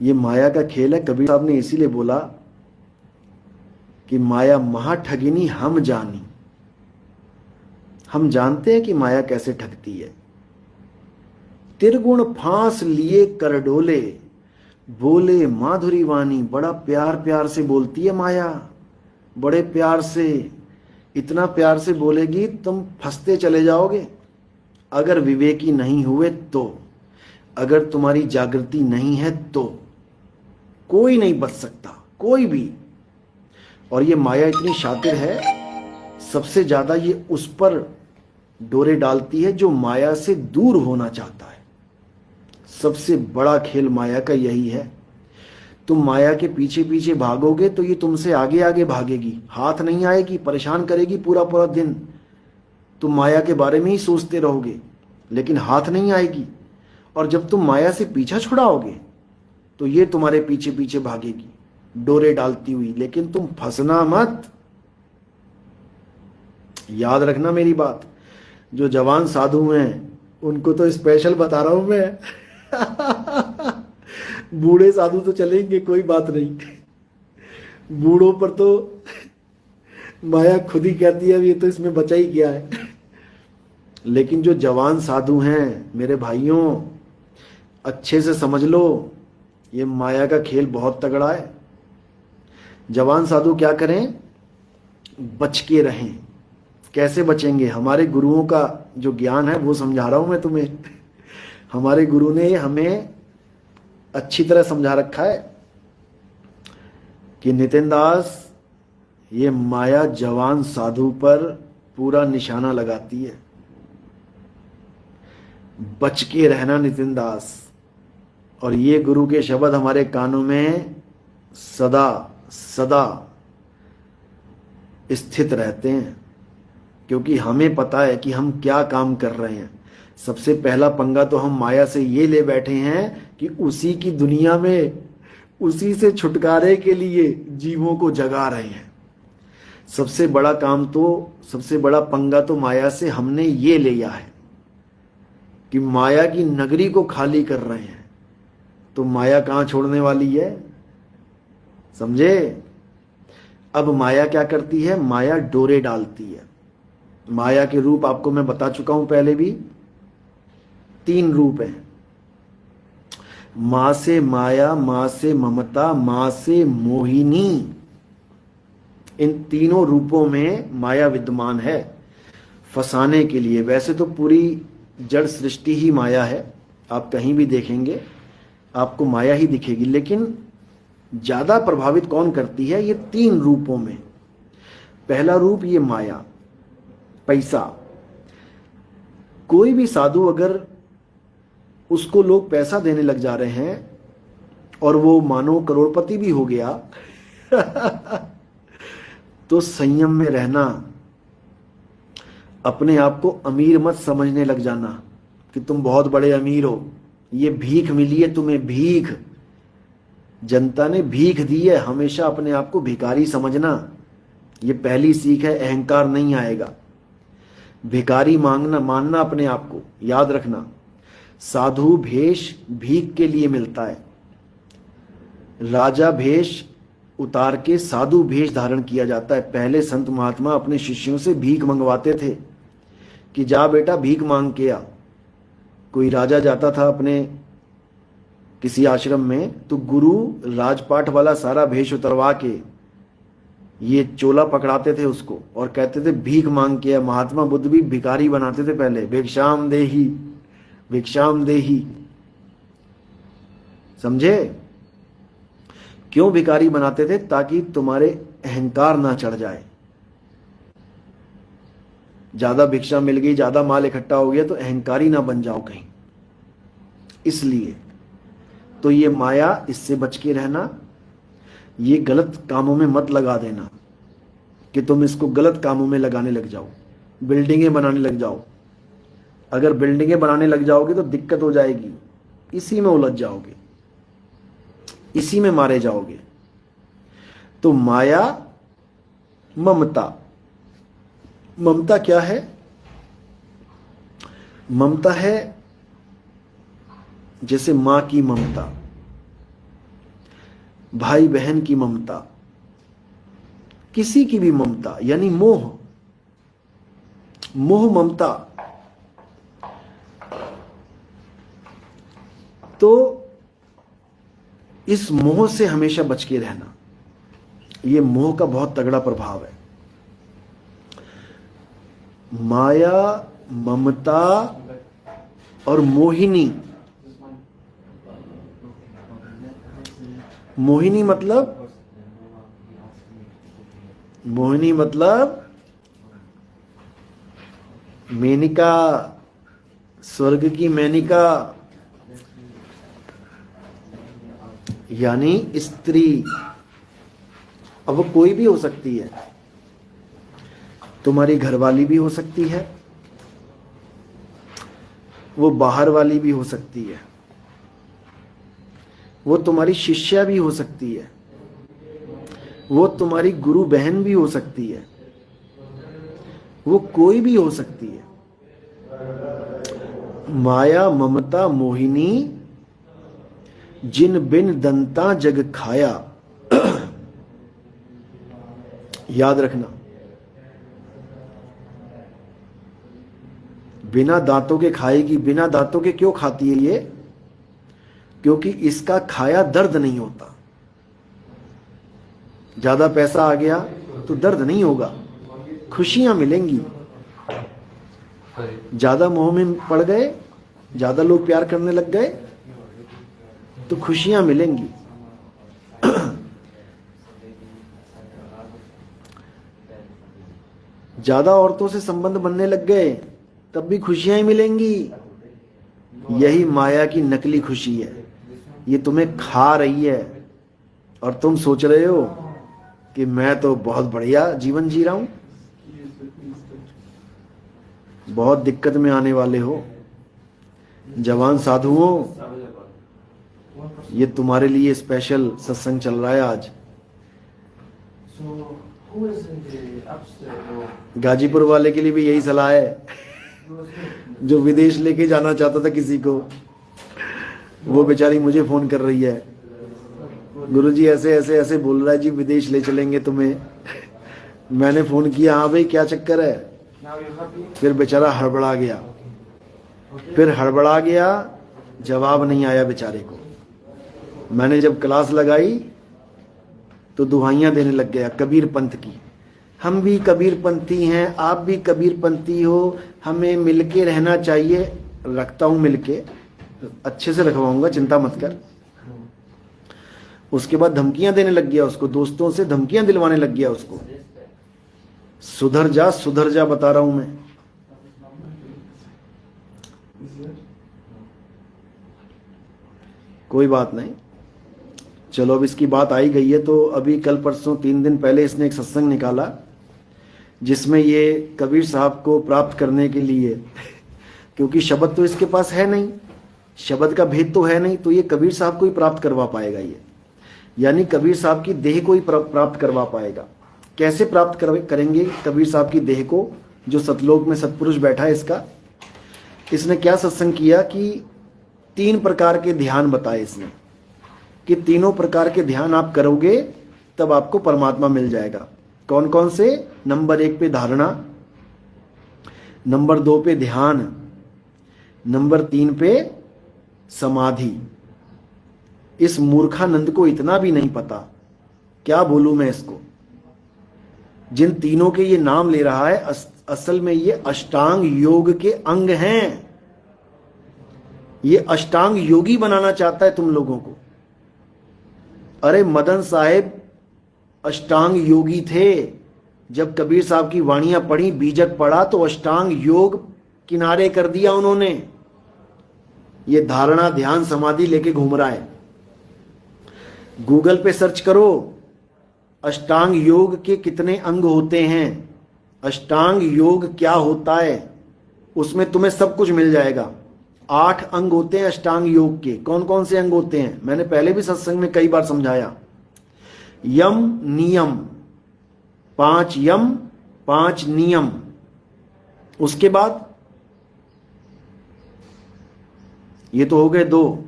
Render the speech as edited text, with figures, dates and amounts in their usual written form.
ये माया का खेल है। कबीर साहब ने इसीलिए बोला कि माया महा ठगिनी हम जानी। हम जानते हैं कि माया कैसे ठगती है। तिरगुण फांस लिए कर डोले, बोले माधुरी वाणी। बड़ा प्यार प्यार से बोलती है माया, बड़े प्यार से, इतना प्यार से बोलेगी तुम फंसते चले जाओगे अगर विवेकी नहीं हुए तो, अगर तुम्हारी जागृति नहीं है तो। कोई नहीं बच सकता, कोई भी। और ये माया इतनी शातिर है, सबसे ज्यादा ये उस पर डोरे डालती है जो माया से दूर होना चाहता है। सबसे बड़ा खेल माया का यही है। तुम माया के पीछे पीछे भागोगे तो ये तुमसे आगे आगे भागेगी, हाथ नहीं आएगी, परेशान करेगी पूरा पूरा दिन। तुम माया के बारे में ही सोचते रहोगे लेकिन हाथ नहीं आएगी। और जब तुम माया से पीछा छुड़ाओगे तो ये तुम्हारे पीछे पीछे भागेगी डोरे डालती हुई, लेकिन तुम फंसना मत। याद रखना मेरी बात। जो जवान साधु हैं उनको तो स्पेशल बता रहा हूं मैं। बूढ़े साधु तो चलेंगे, कोई बात नहीं। बूढ़ों पर तो माया खुद ही कहती है ये तो इसमें बचा ही क्या है। लेकिन जो जवान साधु हैं मेरे भाइयों, अच्छे से समझ लो, ये माया का खेल बहुत तगड़ा है। जवान साधु क्या करें? बच के रहें। कैसे बचेंगे? हमारे गुरुओं का जो ज्ञान है वो समझा रहा हूं मैं तुम्हें। हमारे गुरु ने हमें अच्छी तरह समझा रखा है कि नितिन दास, ये माया जवान साधु पर पूरा निशाना लगाती है। बच के रहना नितिन दास। और ये गुरु के शब्द हमारे कानों में सदा सदा स्थित रहते हैं, क्योंकि हमें पता है कि हम क्या काम कर रहे हैं। सबसे पहला पंगा तो हम माया से ये ले बैठे हैं कि उसी की दुनिया में उसी से छुटकारे के लिए जीवों को जगा रहे हैं। सबसे बड़ा काम तो, सबसे बड़ा पंगा तो माया से हमने ये लिया है कि माया की नगरी को खाली कर रहे हैं। तो माया कहां छोड़ने वाली है, समझे? अब माया क्या करती है? माया डोरे डालती है। माया के रूप आपको मैं बता चुका हूं पहले भी, 3 रूप हैं। मां से माया, मां से ममता, मां से मोहिनी। इन तीनों रूपों में माया विद्यमान है फंसाने के लिए। वैसे तो पूरी जड़ सृष्टि ही माया है, आप कहीं भी देखेंगे आपको माया ही दिखेगी, लेकिन ज्यादा प्रभावित कौन करती है? ये 3 रूपों में। पहला रूप ये माया, पैसा। कोई भी साधु अगर उसको लोग पैसा देने लग जा रहे हैं और वो मानो करोड़पति भी हो गया तो संयम में रहना। अपने आप को अमीर मत समझने लग जाना कि तुम बहुत बड़े अमीर हो। ये भीख मिली है तुम्हें, भीख। जनता ने भीख दी है। हमेशा अपने आप को भिखारी समझना। ये पहली सीख है, अहंकार नहीं आएगा। भिखारी मानना अपने आप को। याद रखना, साधु भेष भीख के लिए मिलता है। राजा भेष उतार के साधु भेष धारण किया जाता है। पहले संत महात्मा अपने शिष्यों से भीख मंगवाते थे कि जा बेटा भीख मांग के आ। कोई राजा जाता था अपने किसी आश्रम में तो गुरु राजपाट वाला सारा भेष उतरवा के ये चोला पकड़ाते थे उसको और कहते थे भीख मांग के आ। महात्मा बुद्ध भी भिखारी बनाते थे पहले, भिक्षाम देही, भिक्षाम देही। समझे? क्यों भिखारी बनाते थे? ताकि तुम्हारे अहंकार ना चढ़ जाए। ज्यादा भिक्षा मिल गई, ज्यादा माल इकट्ठा हो गया तो अहंकारी ना बन जाओ कहीं। इसलिए तो ये माया, इससे बच के रहना। ये गलत कामों में मत लगा देना कि तुम इसको गलत कामों में लगाने लग जाओ, बिल्डिंगें बनाने लग जाओ। अगर बिल्डिंगें बनाने लग जाओगे तो दिक्कत हो जाएगी, इसी में उलझ जाओगे, इसी में मारे जाओगे। तो माया, ममता। ममता क्या है? ममता है जैसे मां की ममता। भाई बहन की ममता, किसी की भी ममता, यानी मोह, मोह ममता। तो इस मोह से हमेशा बच के रहना, ये मोह का बहुत तगड़ा प्रभाव है। माया, ममता और मोहिनी। मोहिनी मतलब, मोहिनी मतलब मेनिका, स्वर्ग की मेनिका, यानी स्त्री। अब वो कोई भी हो सकती है, तुम्हारी घरवाली भी हो सकती है, वो बाहर वाली भी हो सकती है, वो तुम्हारी शिष्या भी हो सकती है, वो तुम्हारी गुरु बहन भी हो सकती है, वो कोई भी हो सकती है। माया ममता मोहिनी, जिन बिन दंता जग खाया। याद रखना, बिना दांतों के खाएगी। बिना दांतों के क्यों खाती है ये? क्योंकि इसका खाया दर्द नहीं होता। ज्यादा पैसा आ गया तो दर्द नहीं होगा, खुशियां मिलेंगी। ज्यादा मोह में पड़ गए, ज्यादा लोग प्यार करने लग गए तो खुशियां मिलेंगी। ज्यादा औरतों से संबंध बनने लग गए तब भी खुशियां ही मिलेंगी। यही माया की नकली खुशी है, ये तुम्हें खा रही है और तुम सोच रहे हो कि मैं तो बहुत बढ़िया जीवन जी रहा हूं। बहुत दिक्कत में आने वाले हो जवान साधुओं, ये तुम्हारे लिए स्पेशल सत्संग चल रहा है आज। गाजीपुर वाले के लिए भी यही सलाह है, जो विदेश लेके जाना चाहता था किसी को, वो बेचारी मुझे फोन कर रही है, गुरुजी ऐसे ऐसे ऐसे बोल रहा है जी, विदेश ले चलेंगे तुम्हें। मैंने फोन किया, हाँ भाई क्या चक्कर है? फिर बेचारा हड़बड़ा गया, जवाब नहीं आया बेचारे को। मैंने जब क्लास लगाई तो दुहाइयां देने लग गया कबीर पंथ की। हम भी कबीर पंथी हैं, आप भी कबीर पंथी हो, हमें मिलके रहना चाहिए। रखता हूं मिलके, अच्छे से रखवाऊंगा, चिंता मत कर। उसके बाद धमकियां देने लग गया उसको, दोस्तों से धमकियां दिलवाने लग गया उसको, सुधर जा बता रहा हूं मैं। कोई बात नहीं, चलो अब इसकी बात आई गई है तो अभी कल परसों 3 दिन पहले इसने एक सत्संग निकाला जिसमें ये कबीर साहब को प्राप्त करने के लिए, क्योंकि शब्द तो इसके पास है नहीं, शब्द का भेद तो है नहीं, तो ये कबीर साहब को ही प्राप्त करवा पाएगा ये, यानी कबीर साहब की देह को ही प्राप्त करवा पाएगा। कैसे प्राप्त करेंगे कबीर साहब की देह को, जो सतलोक में सतपुरुष बैठा है इसका? इसने क्या सत्संग किया कि 3 प्रकार के ध्यान बताए इसने, कि तीनों प्रकार के ध्यान आप करोगे तब आपको परमात्मा मिल जाएगा। कौन कौन से? नंबर 1 पे धारणा, नंबर 2 पे ध्यान, नंबर 3 पे समाधि। इस मूर्खानंद को इतना भी नहीं पता, क्या बोलूं मैं इसको। जिन तीनों के ये नाम ले रहा है, असल में ये अष्टांग योग के अंग हैं। ये अष्टांग योगी बनाना चाहता है तुम लोगों को। अरे मदन साहेब अष्टांग योगी थे, जब कबीर साहब की वाणियां पढ़ी, बीजक पढ़ा, तो अष्टांग योग किनारे कर दिया उन्होंने। ये धारणा ध्यान समाधि लेके घूम रहा है। गूगल पे सर्च करो अष्टांग योग के कितने अंग होते हैं, अष्टांग योग क्या होता है, उसमें तुम्हें सब कुछ मिल जाएगा। 8 अंग होते हैं अष्टांग योग के। कौन कौन से अंग होते हैं? मैंने पहले भी सत्संग में कई बार समझाया। यम नियम, 5 यम 5 नियम। उसके बाद ये तो हो गए 2,